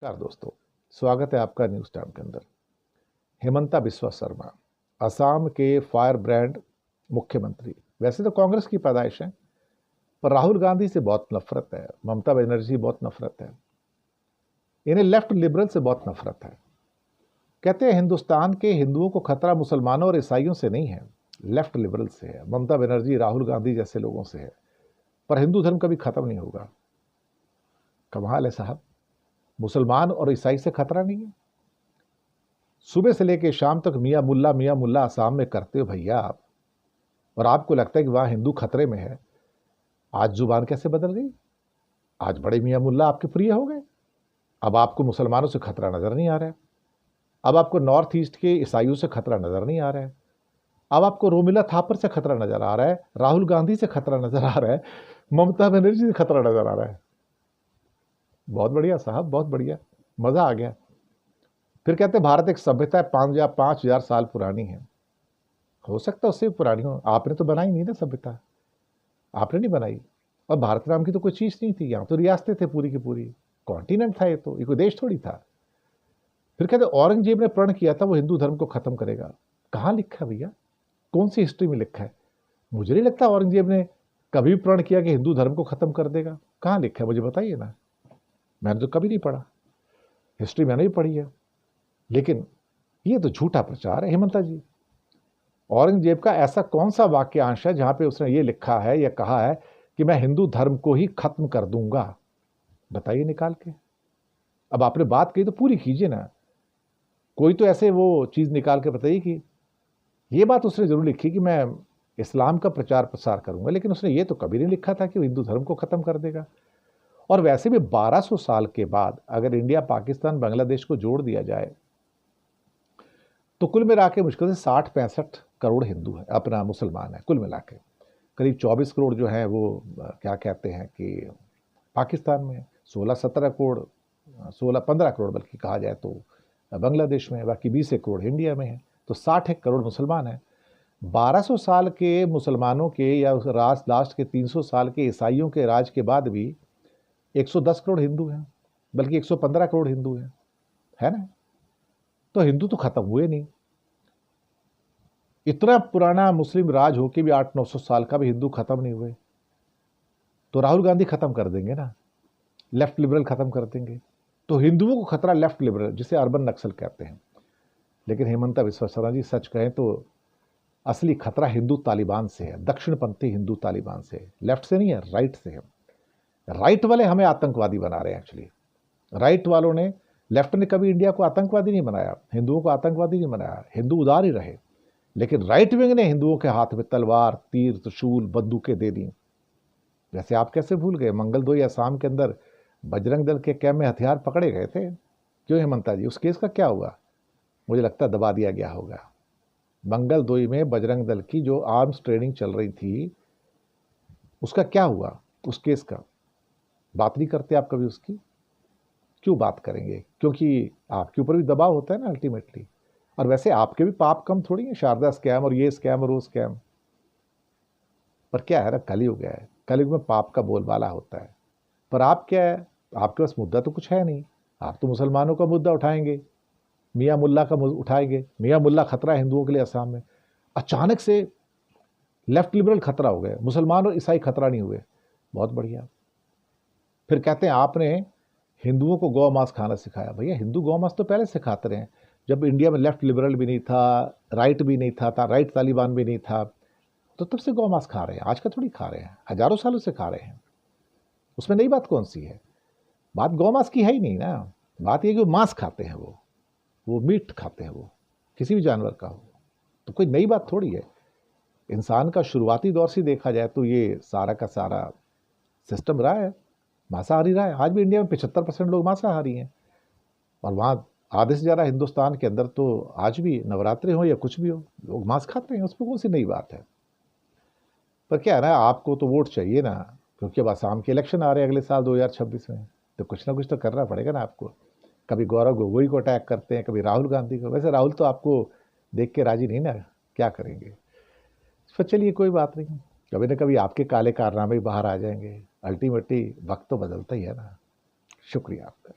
नमस्कार दोस्तों, स्वागत है आपका न्यूज टाइम के अंदर। हेमंता बिस्वा शर्मा असम के फायर ब्रांड मुख्यमंत्री। वैसे तो कांग्रेस की पैदाइश है, पर राहुल गांधी से बहुत नफरत है, ममता बनर्जी बहुत नफरत है, इन्हें लेफ्ट लिबरल से बहुत नफरत है। कहते हैं हिंदुस्तान के हिंदुओं को खतरा मुसलमानों और ईसाइयों से नहीं है, लेफ्ट लिबरल से है, ममता बनर्जी राहुल गांधी जैसे लोगों से है। पर हिंदू धर्म कभी खत्म नहीं होगा। कमाल है साहब, मुसलमान और ईसाई से खतरा नहीं है। सुबह से लेकर शाम तक मियाँ मुल्ला आसाम में करते हो भैया आप, और आपको लगता है कि वहां हिंदू खतरे में है। आज जुबान कैसे बदल गई? आज बड़े मियाँ मुल्ला आपके प्रिय हो गए। अब आपको मुसलमानों से खतरा नजर नहीं आ रहा है। अब आपको नॉर्थ ईस्ट के ईसाइयों से खतरा नजर नहीं आ रहा है। अब आपको रोमिला थापर से खतरा नजर आ रहा है, राहुल गांधी से खतरा नजर आ रहा है, ममता बनर्जी से खतरा नजर आ रहा है। बहुत बढ़िया साहब, बहुत बढ़िया, मजा आ गया। फिर कहते हैं भारत एक सभ्यता है 5,000 साल पुरानी है। हो सकता है उससे भी पुरानी हो, आपने तो बनाई नहीं ना सभ्यता, आपने नहीं बनाई। और भारत नाम की तो कोई चीज नहीं थी, यहाँ तो रियासतें थे पूरी की पूरी, कॉन्टिनेंट था, ये कोई देश थोड़ी था। फिर कहते औरंगजेब ने प्रण किया था वो हिंदू धर्म को खत्म करेगा। कहाँ लिखा है भैया? कौन सी हिस्ट्री में लिखा है? मुझे नहीं लगता औरंगजेब ने कभी भी प्रण किया कि हिंदू धर्म को खत्म कर देगा। कहाँ लिखा है मुझे बताइए ना। मैंने तो कभी नहीं पढ़ा, हिस्ट्री मैंने भी पढ़ी है। लेकिन ये तो झूठा प्रचार है हेमंता जी। औरंगजेब का ऐसा कौन सा वाक्यांश है जहां पे उसने ये लिखा है या कहा है कि मैं हिंदू धर्म को ही खत्म कर दूंगा? बताइए निकाल के। अब आपने बात कही तो पूरी कीजिए ना। कोई तो ऐसे वो चीज निकाल के बताइए कि ये बात उसने जरूर लिखी कि मैं इस्लाम का प्रचार प्रसार करूंगा, लेकिन उसने ये तो कभी नहीं लिखा था कि वो हिंदू धर्म को खत्म कर देगा। और वैसे भी 1200 साल के बाद अगर इंडिया पाकिस्तान बांग्लादेश को जोड़ दिया जाए तो कुल मिला के मुश्किल से 60-65 करोड़ हिंदू है, अपना मुसलमान है कुल मिला के। करीब 24 करोड़ जो है वो क्या कहते हैं कि पाकिस्तान में, 16-17 करोड़, 16-15 करोड़ बल्कि कहा जाए तो बांग्लादेश में, बाकी 20 करोड़ इंडिया में है। तो 61 करोड़ मुसलमान हैं। 1200 साल के मुसलमानों के या उस राज लास्ट के 300 साल के ईसाइयों के राज के बाद भी 110 करोड़ हिंदू हैं, बल्कि 115 करोड़ हिंदू हैं, है ना? तो हिंदू तो खत्म हुए नहीं। इतना पुराना मुस्लिम राज हो के भी 800-900 साल का भी हिंदू खत्म नहीं हुए। तो राहुल गांधी खत्म कर देंगे ना, लेफ्ट लिबरल खत्म कर देंगे। तो हिंदुओं को खतरा लेफ्ट लिबरल, जिसे अर्बन नक्सल कहते हैं। लेकिन हेमंता बिस्वा शर्मा जी सच कहें तो असली खतरा हिंदू तालिबान से है, दक्षिणपंथी हिंदू तालिबान से। लेफ्ट से नहीं है, राइट से है। राइट वाले हमें आतंकवादी बना रहे हैं एक्चुअली। राइट वालों ने, लेफ्ट ने कभी इंडिया को आतंकवादी नहीं बनाया, हिंदुओं को आतंकवादी नहीं बनाया, हिंदू उदार ही रहे। लेकिन राइट विंग ने हिंदुओं के हाथ में तलवार, तीर, त्रिशूल, बंदूकें दे दी। वैसे आप कैसे भूल गए? मंगलदोई असम के अंदर बजरंग दल के कैंप में हथियार पकड़े गए थे। क्यों हेमंता जी, उस केस का क्या हुआ? मुझे लगता है दबा दिया गया होगा। मंगलदोई में बजरंग दल की जो आर्म्स ट्रेनिंग चल रही थी, उसका क्या हुआ? उस केस का बात नहीं करते आप कभी उसकी। क्यों बात करेंगे? क्योंकि आपके ऊपर भी दबाव होता है ना अल्टीमेटली। और वैसे आपके भी पाप कम थोड़ी है, शारदा स्कैम और ये स्कैम और वो स्कैम। पर क्या है ना, कलयुग है, कलयुग में पाप का बोलबाला होता है। पर आप क्या है, आपके पास मुद्दा तो कुछ है नहीं। आप तो मुसलमानों का मुद्दा उठाएंगे, मियाँ मुल्ला का उठाएंगे। मियाँ मुल्ला खतरा है हिंदुओं के लिए असम में। अचानक से लेफ्ट लिबरल खतरा हो गए, मुसलमान और ईसाई खतरा नहीं हुए। बहुत बढ़िया। फिर कहते हैं आपने हिंदुओं को गौ मांस खाना सिखाया। भैया हिंदू गौ मांस तो पहले से खाते रहे हैं, जब इंडिया में लेफ्ट लिबरल भी नहीं था, राइट भी नहीं था, राइट तालिबान भी नहीं था, तो तब से गौ मांस खा रहे हैं। आज का थोड़ी खा रहे हैं, हजारों सालों से खा रहे हैं। उसमें नई बात कौन सी है? बात गौ मांस की है ही नहीं ना। बात यह कि वो मांस खाते हैं, वो मीट खाते हैं, वो किसी भी जानवर का हो। तो कोई नई बात थोड़ी है। इंसान का शुरुआती दौर से देखा जाए तो ये सारा का सारा सिस्टम रहा है, मांसाहारी रहा है। आज भी इंडिया में 75% लोग मांसाहारी हैं। और वहाँ आधे से ज़्यादा हिंदुस्तान के अंदर तो आज भी नवरात्रि हो या कुछ भी हो, लोग मांस खाते हैं। उसमें कौन सी नई बात है? पर क्या है ना, आपको तो वोट चाहिए ना, क्योंकि अब आसाम के इलेक्शन आ रहे हैं अगले साल 2026 में। तो कुछ ना कुछ तो करना पड़ेगा ना आपको। कभी गौरव गोगोई को अटैक करते हैं, कभी राहुल गांधी को। वैसे राहुल तो आपको देख के राजी नहीं ना, क्या करेंगे? पर चलिए कोई बात नहीं, कभी ना कभी आपके काले कारनामे बाहर आ जाएंगे। अल्टीमेटली वक्त तो बदलता ही है ना। शुक्रिया आपका।